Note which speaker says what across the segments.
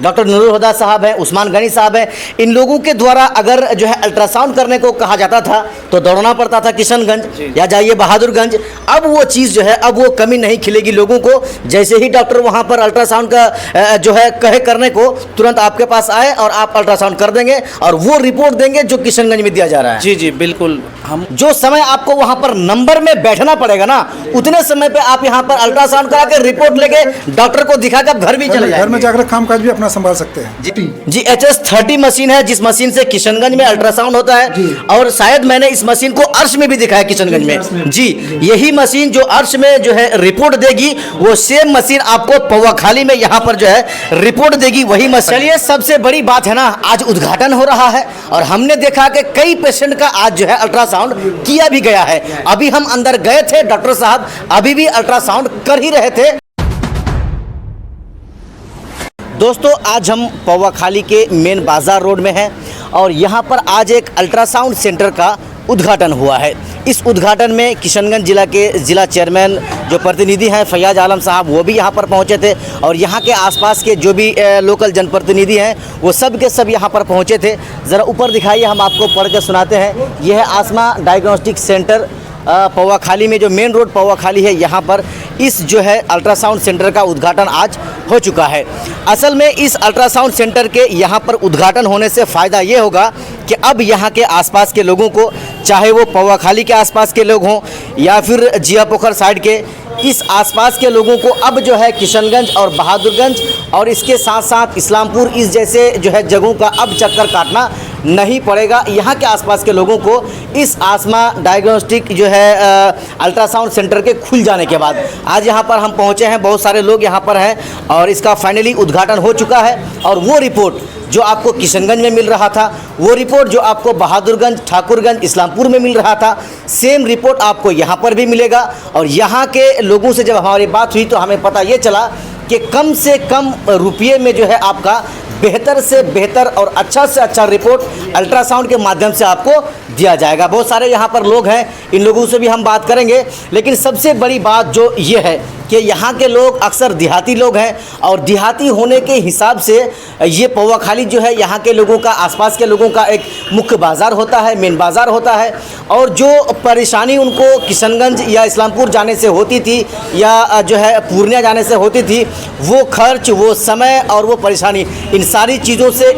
Speaker 1: Doctor Nurul हुदा साहब हैं, उस्मान गनी साहब हैं, इन लोगों के द्वारा अगर जो है अल्ट्रासाउंड करने को कहा जाता था तो दौड़ना पड़ता था किशनगंज या जाइए बहादुरगंज। अब वो चीज़ जो है, अब वो कमी नहीं खिलेगी लोगों को। जैसे ही डॉक्टर वहाँ पर अल्ट्रासाउंड का जो है कहे करने को, तुरंत आपके पास आए और आप अल्ट्रासाउंड कर देंगे और वो रिपोर्ट देंगे जो किशनगंज में दिया जा रहा है।
Speaker 2: जी जी बिल्कुल। हम
Speaker 1: जो समय आपको वहाँ पर नंबर में बैठना पड़ेगा ना, उतने समय पे आप यहाँ पर अल्ट्रासाउंड करा के रिपोर्ट लेके डॉक्टर को दिखा के आप घर भी चले जाएंगे।
Speaker 3: घर में जाकर काम काज भी अपना संभाल सकते हैं।
Speaker 1: जी HS-30 मशीन है, जिस मशीन से किशनगंज में अल्ट्रासाउंड होता है। और शायद मैंने इस मशीन को अर्श में भी दिखाया किशनगंज में। जी, यही मशीन जो अर्श में जो है रिपोर्ट देगी, वो सेम मशीन आपको पौवाखाली में यहाँ पर जो है रिपोर्ट देगी, वही मशीन। चलिए, सबसे बड़ी बात है ना, आज उद्घाटन हो रहा है और हमने देखा कि कई पेशेंट का आज जो है अल्ट्रासाउंड किया भी गया है। अभी हम अंदर गए थे, डॉक्टर साहब अभी भी अल्ट्रासाउंड कर ही रहे थे। दोस्तों, आज हम पौवाखाली के मेन बाजार रोड में हैं और यहाँ पर आज एक अल्ट्रासाउंड सेंटर का उद्घाटन हुआ है। इस उद्घाटन में किशनगंज जिला के जिला चेयरमैन जो प्रतिनिधि हैं फैयाज आलम साहब, वो भी यहाँ पर पहुँचे थे और यहाँ के आसपास के जो भी लोकल जनप्रतिनिधि हैं वो सब के सब यहाँ पर पहुँचे थे। ज़रा ऊपर दिखाइए, हम आपको पढ़ के सुनाते हैं। यह है आसमा डायग्नोस्टिक सेंटर पौवाखाली में, जो मेन रोड पौवाखाली है, यहाँ पर इस जो है अल्ट्रासाउंड सेंटर का उद्घाटन आज हो चुका है। असल में इस अल्ट्रासाउंड सेंटर के यहाँ पर उद्घाटन होने से फ़ायदा ये होगा कि अब यहाँ के आसपास के लोगों को, चाहे वो पौवाखाली के आसपास के लोग हों या फिर जियापोखर साइड के, इस आसपास के लोगों को अब जो है किशनगंज और बहादुरगंज और इसके साथ साथ इस्लामपुर, इस जैसे जो है जगहों का अब चक्कर काटना नहीं पड़ेगा। यहाँ के आसपास के लोगों को इस आसमा डायग्नोस्टिक जो है अल्ट्रासाउंड सेंटर के खुल जाने के बाद, आज यहाँ पर हम पहुँचे हैं, बहुत सारे लोग यहाँ पर हैं और इसका फाइनली उद्घाटन हो चुका है। और वो रिपोर्ट जो आपको किशनगंज में मिल रहा था, वो रिपोर्ट जो आपको बहादुरगंज, ठाकुरगंज, इस्लामपुर में मिल रहा था, सेम रिपोर्ट आपको यहाँ पर भी मिलेगा। और यहाँ के लोगों से जब हमारी बात हुई तो हमें पता ये चला कि कम से कम रुपये में जो है आपका बेहतर से बेहतर और अच्छा से अच्छा रिपोर्ट अल्ट्रासाउंड के माध्यम से आपको दिया जाएगा। बहुत सारे यहाँ पर लोग हैं, इन लोगों से भी हम बात करेंगे। लेकिन सबसे बड़ी बात जो ये है कि यहाँ के लोग अक्सर देहाती लोग हैं और देहाती होने के हिसाब से ये पौवाखाली जो है यहाँ के लोगों का, आसपास के लोगों का एक मुख्य बाज़ार होता है, मेन बाज़ार होता है। और जो परेशानी उनको किशनगंज या इस्लामपुर जाने से होती थी या जो है पूर्णिया जाने से होती थी, वो खर्च, वो समय और वो परेशानी, इन सारी चीज़ों से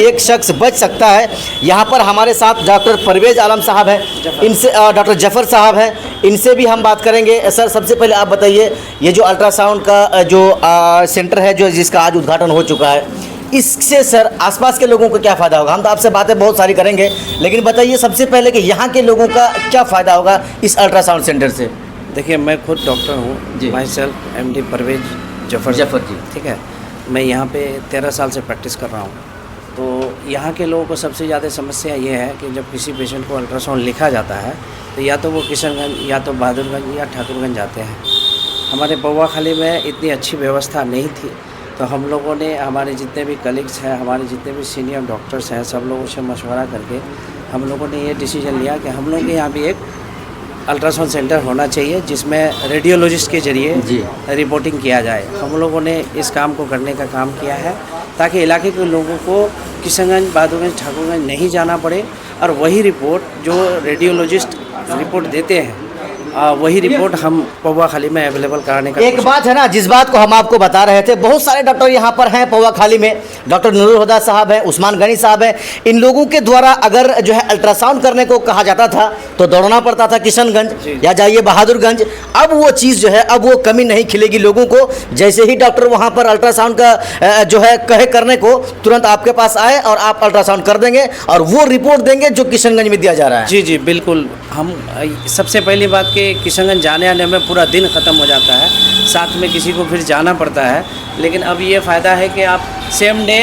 Speaker 1: एक शख्स बच सकता है। यहाँ पर हमारे साथ डॉक्टर परवेज आलम साहब हैं, इनसे डॉक्टर जफ़र साहब हैं, इनसे भी हम बात करेंगे। सर, सबसे पहले आप बताइए, ये जो अल्ट्रासाउंड का जो सेंटर है, जो जिसका आज उद्घाटन हो चुका है, इससे सर आसपास के लोगों को क्या फ़ायदा होगा? हम तो आपसे बातें बहुत सारी करेंगे, लेकिन बताइए सबसे पहले कि यहाँ के लोगों का क्या फ़ायदा होगा इस अल्ट्रासाउंड सेंटर से?
Speaker 2: देखिए, मैं खुद डॉक्टर हूँ, myself MD Parvez Zafar ji, ठीक है। मैं यहाँ पे 13 साल से प्रैक्टिस कर रहा हूँ। तो यहाँ के लोगों को सबसे ज़्यादा समस्या ये है कि जब किसी पेशेंट को अल्ट्रासाउंड लिखा जाता है तो या तो वो किशनगंज या तो बहादुरगंज या ठाकुरगंज जाते हैं। हमारे पौवाखाली में इतनी अच्छी व्यवस्था नहीं थी, तो हम लोगों ने, हमारे जितने भी कलीग्स हैं, हमारे जितने भी सीनियर डॉक्टर्स हैं, सब लोगों से मशवरा करके हम लोगों ने ये डिसीजन लिया कि हम लोग के यहाँ भी एक अल्ट्रासाउंड सेंटर होना चाहिए जिसमें रेडियोलॉजिस्ट के जरिए रिपोर्टिंग किया जाए। हम लोगों ने इस काम को करने का काम किया है ताकि इलाके के लोगों को किशनगंज, बहादुरगंज, ठाकुरगंज नहीं जाना पड़े और वही रिपोर्ट जो रेडियोलॉजिस्ट रिपोर्ट देते हैं, वही रिपोर्ट हम पौवाखाली में अवेलेबल कराने का।
Speaker 1: एक बात है ना, जिस बात को हम आपको बता रहे थे, बहुत सारे डॉक्टर यहाँ पर हैं पौवाखाली में, डॉक्टर नूरुल हुदा साहब हैं, उस्मान गनी साहब हैं, इन लोगों के द्वारा अगर जो है अल्ट्रासाउंड करने को कहा जाता था तो दौड़ना पड़ता था किशनगंज या जाइए बहादुरगंज। अब वो चीज़ जो है, अब वो कमी नहीं खिलेगी लोगों को। जैसे ही डॉक्टर वहाँ पर अल्ट्रासाउंड का जो है कहे करने को, तुरंत आपके पास आए और आप अल्ट्रासाउंड कर देंगे और वो रिपोर्ट देंगे जो किशनगंज में दिया जा रहा है।
Speaker 2: जी जी बिल्कुल। हम सबसे पहली बात कि किशनगंज जाने आने में पूरा दिन ख़त्म हो जाता है, साथ में किसी को फिर जाना पड़ता है। लेकिन अब ये फ़ायदा है कि आप सेम डे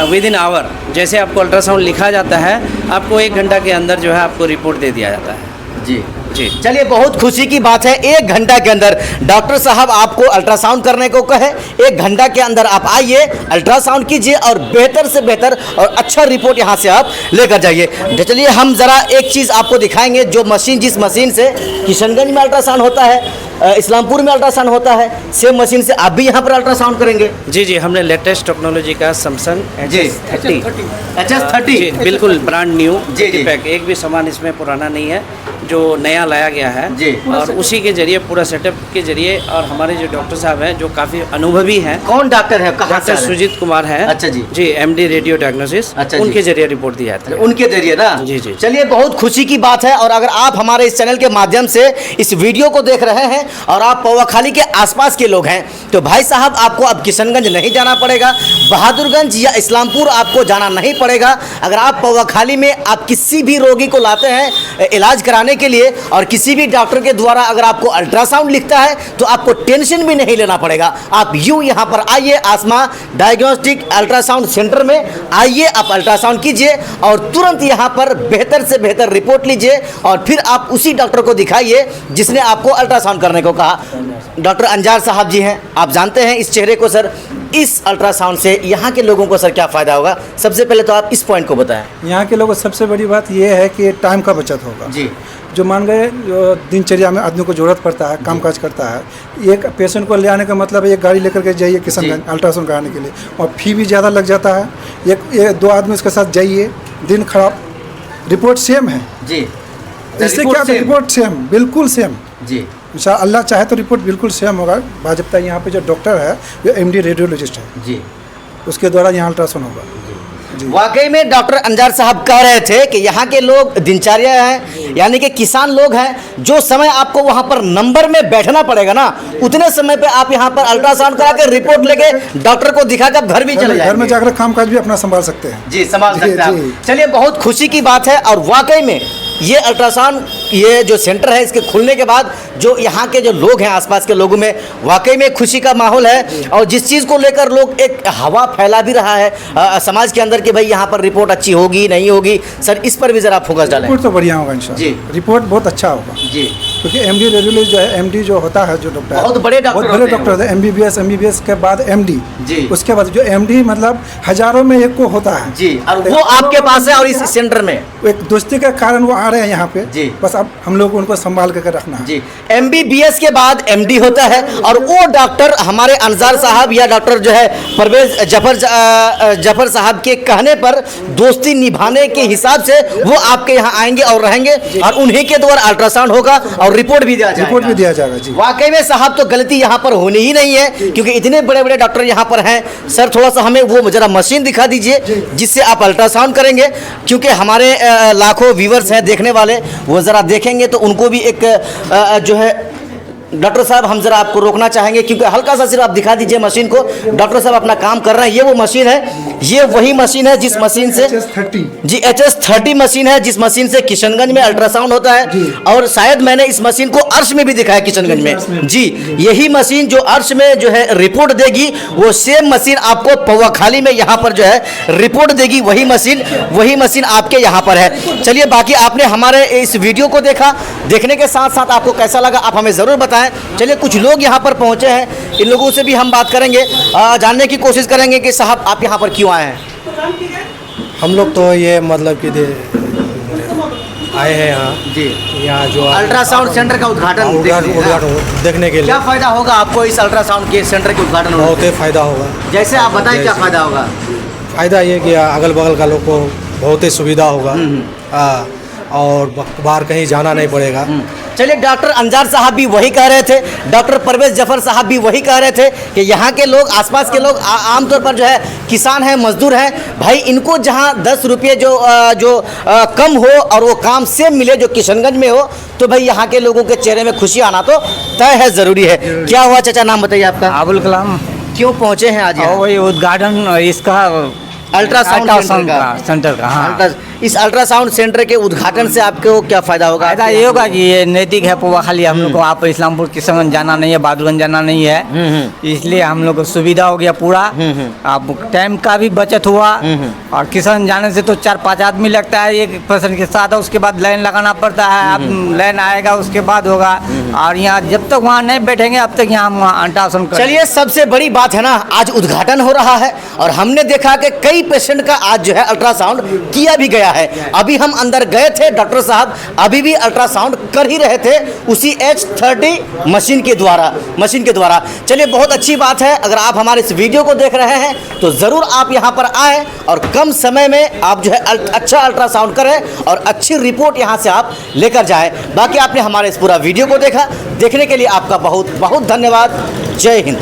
Speaker 2: विदिन आवर, जैसे आपको अल्ट्रासाउंड लिखा जाता है, आपको 1 घंटा के अंदर जो है आपको रिपोर्ट दे दिया जाता है।
Speaker 1: जी,
Speaker 2: जी।
Speaker 1: चलिए, बहुत खुशी की बात है, 1 घंटा के अंदर डॉक्टर साहब आपको अल्ट्रासाउंड करने को कहे, 1 घंटा के अंदर आप आइए, अल्ट्रासाउंड कीजिए और बेहतर से बेहतर और अच्छा रिपोर्ट यहाँ से आप लेकर जाइए। तो चलिए, हम जरा एक चीज़ आपको दिखाएंगे, जो मशीन, जिस मशीन से किशनगंज में अल्ट्रासाउंड होता है, इस्लामपुर में अल्ट्रासाउंड होता है, सेम मशीन से आप भी यहाँ पर अल्ट्रासाउंड करेंगे।
Speaker 2: जी जी, हमने लेटेस्ट टेक्नोलॉजी का सैमसंग
Speaker 1: HS30
Speaker 2: जी, बिल्कुल ब्रांड न्यू
Speaker 1: जी, जी।
Speaker 2: पैक, एक भी सामान इसमें पुराना नहीं है, जो नया लाया गया है
Speaker 1: जी।
Speaker 2: और उसी के जरिए, पूरा सेटअप के जरिए, और हमारे जो डॉक्टर साहब हैं जो काफ़ी अनुभवी हैं,
Speaker 1: कौन डॉक्टर है, कहाँ से
Speaker 2: डॉक्टर
Speaker 1: आ रहे हैं?
Speaker 2: सुजीत कुमार हैं।
Speaker 1: अच्छा जी।
Speaker 2: जी, MD रेडियो डायग्नोसिस,
Speaker 1: अच्छा जी।
Speaker 2: उनके जरिए रिपोर्ट दी जाती है।
Speaker 1: उनके जरिए ना।
Speaker 2: जी, जी।
Speaker 1: चलिए, बहुत खुशी की बात है। और अगर आप हमारे इस चैनल के माध्यम से इस वीडियो को देख रहे हैं और आप पौवाखाली के आसपास के लोग हैं, तो भाई साहब आपको अब किशनगंज नहीं जाना पड़ेगा, बहादुरगंज या इस्लामपुर आपको जाना नहीं पड़ेगा। अगर आप पौवाखाली में आप किसी भी रोगी को लाते हैं इलाज कराने के लिए, और किसी भी डॉक्टर के द्वारा अगर आपको अल्ट्रासाउंड लिखता है, तो आपको टेंशन भी नहीं लेना पड़ेगा। आप यूँ यहाँ पर आइए, आसमा डायग्नोस्टिक अल्ट्रासाउंड सेंटर में आइए, आप अल्ट्रासाउंड कीजिए और तुरंत यहाँ पर बेहतर से बेहतर रिपोर्ट लीजिए, और फिर आप उसी डॉक्टर को दिखाइए जिसने आपको अल्ट्रासाउंड करने को कहा। डॉक्टर अंजार साहब जी हैं, आप जानते हैं इस चेहरे को। सर, इस अल्ट्रासाउंड से यहाँ के लोगों को सर क्या फ़ायदा होगा? सबसे पहले तो आप इस पॉइंट को बताएं।
Speaker 3: यहाँ के लोगों को सबसे बड़ी बात ये है कि टाइम का बचत होगा
Speaker 1: जी।
Speaker 3: जो मान गए, जो दिनचर्या में आदमी को ज़रूरत पड़ता है, कामकाज करता है, एक पेशेंट को ले आने का मतलब है एक गाड़ी लेकर के जाइए किशनगंज अल्ट्रासाउंड कराने के लिए, और फी भी ज़्यादा लग जाता है। एक 2 आदमी उसके साथ जाइए, दिन खराब, रिपोर्ट सेम है
Speaker 1: जी।
Speaker 3: इससे क्या, रिपोर्ट सेम, बिल्कुल सेम
Speaker 1: जी।
Speaker 3: इंशाअल्लाह, अल्लाह चाहे तो रिपोर्ट बिल्कुल सेम होगा। बाजबता यहाँ पे जो डॉक्टर है, जो MD रेडियोलॉजिस्ट है,
Speaker 1: जी,
Speaker 3: उसके द्वारा यहाँ अल्ट्रासाउंड होगा। जी।
Speaker 1: वाकई में डॉक्टर अंजार साहब कह रहे थे कि यहाँ के लोग दिनचर्या हैं, यानी कि किसान लोग हैं, जो समय आपको वहाँ पर नंबर में बैठना पड़ेगा ना, उतने समय पे आप यहाँ पर अल्ट्रासाउंड करा के रिपोर्ट लेके डॉक्टर को दिखाकर घर भी चले
Speaker 3: घर में
Speaker 1: जाएंगे।
Speaker 3: जाकर कामकाज भी अपना संभाल सकते हैं।
Speaker 1: जी, संभाल
Speaker 3: जी,
Speaker 1: सकते हैं
Speaker 3: जी।
Speaker 1: आप। चलिए, बहुत खुशी की बात है। और वाकई में ये अल्ट्रासाउंड, ये जो सेंटर है, इसके खुलने के बाद जो यहाँ के जो लोग हैं, आसपास के लोगों में वाकई में खुशी का माहौल है। और जिस चीज़ को लेकर लोग एक हवा फैला भी रहा है समाज के अंदर कि भाई यहाँ पर रिपोर्ट अच्छी होगी नहीं होगी, सर इस पर भी ज़रा फोकस डालें।
Speaker 3: रिपोर्ट तो बढ़िया होगा इंशाल्लाह।
Speaker 1: जी।
Speaker 3: रिपोर्ट बहुत अच्छा होगा
Speaker 1: जी।
Speaker 3: क्योंकि MD रेडियोलॉजिस्ट जो है, MD जो होता है, जो डॉक्टर है,
Speaker 1: बहुत बड़े डॉक्टर
Speaker 3: बहुत बड़े
Speaker 1: होते हैं
Speaker 3: डॉक्टर होते हैं। MBBS के बाद MD,
Speaker 1: जी।
Speaker 3: उसके बाद जो MD मतलब हजारों में एक को होता है।
Speaker 1: जी, और वो आपके पास है और इस सेंटर में
Speaker 3: एक दोस्ती के कारण वो आ रहे हैं यहाँ पे।
Speaker 1: जी।
Speaker 3: बस अब हम लोग उनको संभाल कर रखना है।
Speaker 1: जी। MBBS के बाद MD होता है, और वो डॉक्टर हमारे अंजार साहब या डॉक्टर जो है परवेज जफर साहब के कहने पर दोस्ती निभाने के हिसाब से वो आपके यहाँ आएंगे और रहेंगे, और उन्हीं के द्वारा अल्ट्रासाउंड होगा और रिपोर्ट भी दिया जाएगा।
Speaker 3: रिपोर्ट भी दिया जाएगा। जी।
Speaker 1: वाकई में साहब, तो गलती यहाँ पर होनी ही नहीं है, क्योंकि इतने बड़े बड़े डॉक्टर यहाँ पर हैं। सर, थोड़ा सा हमें वो जरा मशीन दिखा दीजिए जिससे आप अल्ट्रासाउंड करेंगे, क्योंकि हमारे लाखों व्यूवर्स हैं देखने वाले, वो ज़रा देखेंगे तो उनको भी एक जो है। डॉक्टर साहब, हम जरा आपको रोकना चाहेंगे, क्योंकि हल्का सा सिर्फ आप दिखा दीजिए मशीन को। डॉक्टर साहब अपना काम कर रहे हैं। ये वो मशीन है, ये वही मशीन है जिस मशीन से
Speaker 3: HS30
Speaker 1: जी HS30 मशीन है, जिस मशीन से किशनगंज में अल्ट्रासाउंड होता है।
Speaker 3: जी।
Speaker 1: और शायद मैंने इस मशीन को अर्श में भी दिखाया किशनगंज में। जी, यही मशीन जो अर्श में जो है रिपोर्ट देगी, वो सेम मशीन आपको पौवाखाली में यहाँ पर जो है रिपोर्ट देगी। वही मशीन आपके यहाँ पर है। चलिए, बाकी आपने हमारे इस वीडियो को देखा, देखने के साथ साथ आपको कैसा लगा आप हमें ज़रूर बताएं। चलिए, कुछ लोग यहाँ पर पहुँचे हैं, इन लोगों से भी हम बात करेंगे, जानने की कोशिश करेंगे कि साहब आप यहाँ पर क्यों आए हैं।
Speaker 4: हम लोग तो ये मतलब कि आए हैं यहाँ
Speaker 1: जी।
Speaker 4: यहाँ जो
Speaker 1: अल्ट्रासाउंड सेंटर का उद्घाटन
Speaker 4: देखने के लिए।
Speaker 1: क्या फायदा होगा आपको इस अल्ट्रासाउंड के सेंटर के उद्घाटन में?
Speaker 4: बहुत ही फायदा होगा।
Speaker 1: जैसे आप बताएं क्या फायदा होगा?
Speaker 4: फायदा ये कि अगल बगल का लोग को बहुत ही सुविधा होगा, और बाहर कहीं जाना नहीं पड़ेगा।
Speaker 1: चलिए, डॉक्टर अंजार साहब भी वही कह रहे थे, डॉक्टर परवेज जफर साहब भी वही कह रहे थे कि यहाँ के लोग, आसपास के लोग आमतौर पर जो है किसान हैं, मजदूर हैं, भाई इनको जहाँ 10 रुपये जो कम हो और वो काम सेम मिले जो किशनगंज में हो, तो भाई यहाँ के लोगों के चेहरे में खुशी आना तो तय है, ज़रूरी है। क्या हुआ चाचा, नाम बताइए आपका?
Speaker 5: अबुल कलाम।
Speaker 1: क्यों पहुँचे हैं आज?
Speaker 5: और वही उद्घाटन इसका
Speaker 1: अल्ट्रासाउंड
Speaker 5: सेंटर का हाँ।
Speaker 1: इस अल्ट्रासाउंड सेंटर के उद्घाटन से आपको क्या फायदा होगा?
Speaker 5: फायदा ये होगा कि ये नज़दीक है पोवा खाली, हम लोग को आप इस्लामपुर किशनगंज जाना नहीं है, बहादुरगंज जाना नहीं है, इसलिए हम लोग को सुविधा हो गया पूरा। आप टाइम का भी बचत हुआ, और किशनगंज जाने से तो 4-5 आदमी लगता है एक पेशेंट के साथ, उसके बाद लाइन लगाना पड़ता है, अब लाइन आएगा उसके बाद होगा, और यहाँ जब तक वहाँ नहीं बैठेंगे अब तक यहाँ अल्ट्रासाउंड
Speaker 1: चलिए, सबसे बड़ी बात है ना, आज उद्घाटन हो रहा है और हमने देखा कि कई पेशेंट का आज जो है अल्ट्रासाउंड किया भी गया है। अभी हम अंदर गए थे, डॉक्टर साहब अभी भी अल्ट्रासाउंड कर ही रहे थे उसी H30 मशीन के द्वारा। चलिए, बहुत अच्छी बात है। अगर आप हमारे इस वीडियो को देख रहे हैं तो ज़रूर आप यहाँ पर आएँ और कम समय में आप जो है अच्छा अल्ट्रासाउंड करें और अच्छी रिपोर्ट यहाँ से आप लेकर जाएँ। बाकी आपने हमारे इस पूरा वीडियो को देखा, देखने के लिए आपका बहुत बहुत धन्यवाद। जय हिंद।